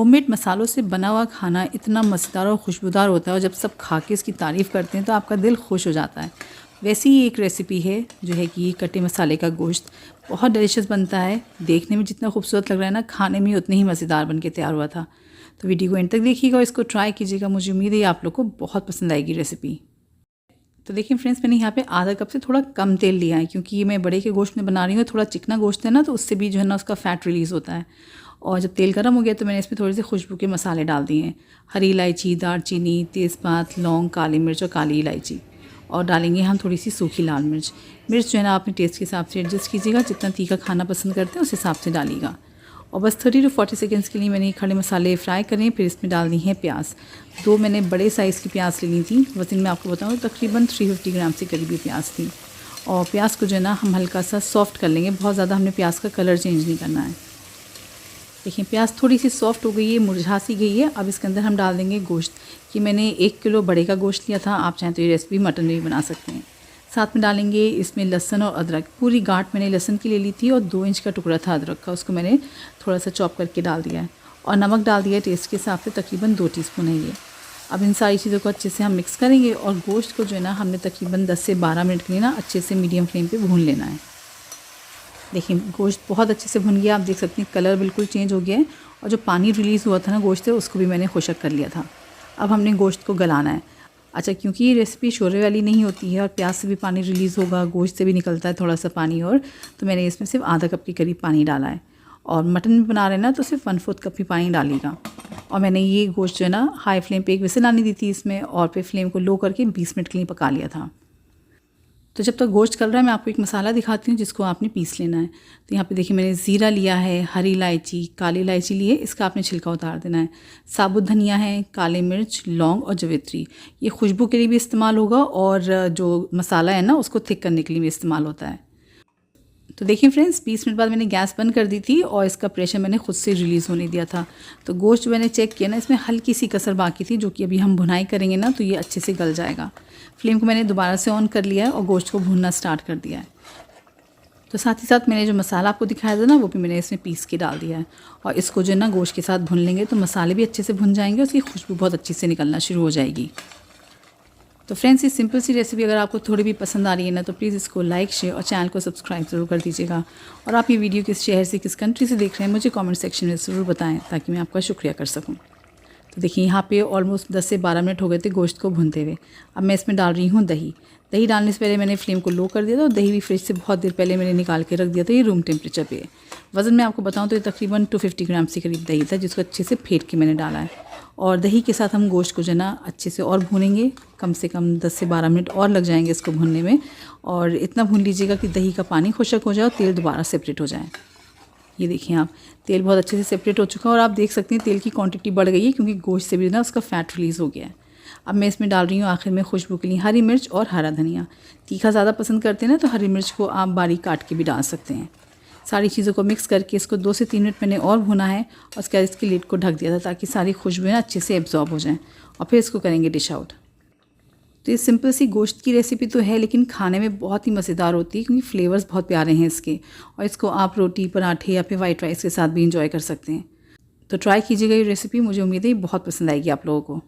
Homemade मसालों से बना हुआ खाना इतना मज़ेदार और खुशबूदार होता है और जब सब खा के इसकी तारीफ़ करते हैं तो आपका दिल खुश हो जाता है। वैसी ही एक रेसिपी है जो है कि कटे मसाले का गोश्त बहुत डिलीशियस बनता है। देखने में जितना खूबसूरत लग रहा है ना, खाने में उतनी ही मज़ेदार बन के तैयार हुआ था। तो वीडियो को एंड तक देखिएगा और इसको ट्राई कीजिएगा। मुझे उम्मीद है आप लोग को बहुत पसंद आएगी रेसिपी। तो देखिए फ्रेंड्स, मैंने यहाँ पे आधा कप से थोड़ा कम तेल लिया है क्योंकि ये मैं बड़े के गोश्त में बना रही हूँ। थोड़ा चिकना गोश्त है ना, तो उससे भी जो है ना उसका फ़ैट रिलीज़ होता है। और जब तेल गर्म हो गया तो मैंने इसमें थोड़े से खुशबू के मसाले डाल दिए हैं। हरी इलायची, दालचीनी, तेज़पात, लौंग, काली मिर्च और काली इलायची। और डालेंगे हम थोड़ी सी सूखी लाल मिर्च। मिर्च जो है ना अपने टेस्ट के हिसाब से एडजस्ट कीजिएगा, जितना तीखा खाना पसंद करते हैं उस हिसाब से डालिएगा। और बस 30 to 40 सेकेंड्स के लिए मैंने ये खड़े मसाले फ्राई करें। फिर इसमें डाल दी हैं प्याज। दो मैंने बड़े साइज़ की प्याज ले ली थी। वज़न में आपको बताऊँ तकरीबन 350 ग्राम से करीब ये प्याज थी। और प्याज को जो है ना हम हल्का सा सॉफ्ट कर लेंगे, बहुत ज़्यादा हमने प्याज का कलर चेंज नहीं करना है। देखिए प्याज थोड़ी सी सॉफ्ट हो गई है, मुरझा सी गई है। अब इसके अंदर हम डाल देंगे गोश्त। कि मैंने 1 किलो बड़े का गोश्त लिया था, आप चाहें तो ये रेसिपी मटन में भी बना सकते हैं। साथ में डालेंगे इसमें लहसुन और अदरक। पूरी गांठ मैंने लहसुन की ले ली थी और 2 इंच का टुकड़ा था अदरक का, उसको मैंने थोड़ा सा चॉप करके डाल दिया है। और नमक डाल दिया टेस्ट के हिसाब से, तकरीबन 2 टीस्पून है ये। अब इन सारी चीज़ों को अच्छे से हम मिक्स करेंगे और गोश्त को जो है ना हमने तकरीबन 10 से 12 मिनट के लिए ना अच्छे से मीडियम फ्लेम पे भून लेना है। देखिए गोश्त बहुत अच्छे से भुन गया, आप देख सकते हैं कलर बिल्कुल चेंज हो गया है। और जो पानी रिलीज़ हुआ था ना गोश्त से, उसको भी मैंने खुशक कर लिया था। अब हमने गोश्त को गलाना है। अच्छा, क्योंकि ये रेसिपी शोरबे वाली नहीं होती है और प्याज से भी पानी रिलीज़ होगा, गोश्त से भी निकलता है थोड़ा सा पानी, और तो मैंने इसमें सिर्फ आधा कप के करीब पानी डाला है। और मटन में बना रहे हैं ना तो सिर्फ 1/4 कप ही पानी डालिएगा। और मैंने ये गोश्त जो है ना हाई फ्लेम पे एक विसिल आने दी थी इसमें, और फिर फ्लेम को लो करके 20 मिनट के लिए पका लिया था। तो जब तक गोश्त चल रहा है मैं आपको एक मसाला दिखाती हूँ जिसको आपने पीस लेना है। तो यहाँ पे देखिए मैंने ज़ीरा लिया है, हरी इलायची, काली इलायची ली है, इसका आपने छिलका उतार देना है। साबुत धनिया है, काली मिर्च, लौंग और जवित्री। ये खुशबू के लिए भी इस्तेमाल होगा और जो मसाला है ना उसको थिक करने के लिए भी इस्तेमाल होता है। तो देखिए फ्रेंड्स, 20 मिनट बाद मैंने गैस बंद कर दी थी और इसका प्रेशर मैंने खुद से रिलीज़ होने दिया था। तो गोश्त मैंने चेक किया ना, इसमें हल्की सी कसर बाकी थी, जो कि अभी हम भुनाई करेंगे ना तो ये अच्छे से गल जाएगा। फ्लेम को मैंने दोबारा से ऑन कर लिया है और गोश्त को भूनना स्टार्ट कर दिया है। तो साथ ही साथ मैंने जो मसाला आपको दिखाया था ना वो भी मैंने इसमें पीस के डाल दिया है। और इसको जो है ना गोश्त के साथ भून लेंगे तो मसाले भी अच्छे से भुन जाएंगे, उसकी खुशबू बहुत अच्छे से निकलना शुरू हो जाएगी। तो फ्रेंड्स, ये सिंपल सी रेसिपी अगर आपको थोड़ी भी पसंद आ रही है ना तो प्लीज़ इसको लाइक, शेयर और चैनल को सब्सक्राइब ज़रूर कर दीजिएगा। और आप ये वीडियो किस शहर से, किस कंट्री से देख रहे हैं मुझे कमेंट सेक्शन में ज़रूर बताएं ताकि मैं आपका शुक्रिया कर सकूं। तो देखिए यहाँ पे ऑलमोस्ट 10 से 12 मिनट हो गए थे गोश्त को भूनते हुए। अब मैं इसमें डाल रही हूँ दही। दही डालने से पहले मैंने फ्लेम को लो कर दिया था और दही भी फ्रिज से बहुत देर पहले मैंने निकाल के रख दिया था, ये रूम टेम्परेचर पे। वज़न में आपको बताऊँ तो ये तकरीबन 250 ग्राम से करीब दही था, जिसको अच्छे से फेंट के मैंने डाला है। और दही के साथ हम गोश्त को जो है ना अच्छे से और भूनेंगे, कम से कम 10 से 12 मिनट और लग जाएंगे इसको भूनने में। और इतना भून लीजिएगा कि दही का पानी खुशक हो जाए और तेल दोबारा सेपरेट हो जाए। ये देखिए आप, तेल बहुत अच्छे से सेपरेट हो चुका है और आप देख सकते हैं तेल की क्वांटिटी बढ़ गई है क्योंकि गोश्त से भी ना उसका फ़ैट रिलीज़ हो गया है। अब मैं इसमें डाल रही हूँ आखिर में खुशबू के लिए हरी मिर्च और हरा धनिया। तीखा ज़्यादा पसंद करते हैं ना तो हरी मिर्च को आप बारीक काट के भी डाल सकते हैं। सारी चीज़ों को मिक्स करके इसको 2 से 3 मिनट मैंने और भुना है और उसके बाद इसकी लिड को ढक दिया था ताकि सारी खुशबुएं अच्छे से एब्जॉर्ब हो जाएं। और फिर इसको करेंगे डिश आउट। तो ये सिंपल सी गोश्त की रेसिपी तो है लेकिन खाने में बहुत ही मज़ेदार होती है क्योंकि फ्लेवर्स बहुत प्यारे हैं इसके। और इसको आप रोटी, पराठे या फिर वाइट राइस के साथ भी इंजॉय कर सकते हैं। तो ट्राई कीजिएगा ये रेसिपी, मुझे उम्मीद है बहुत पसंद आएगी आप लोगों को।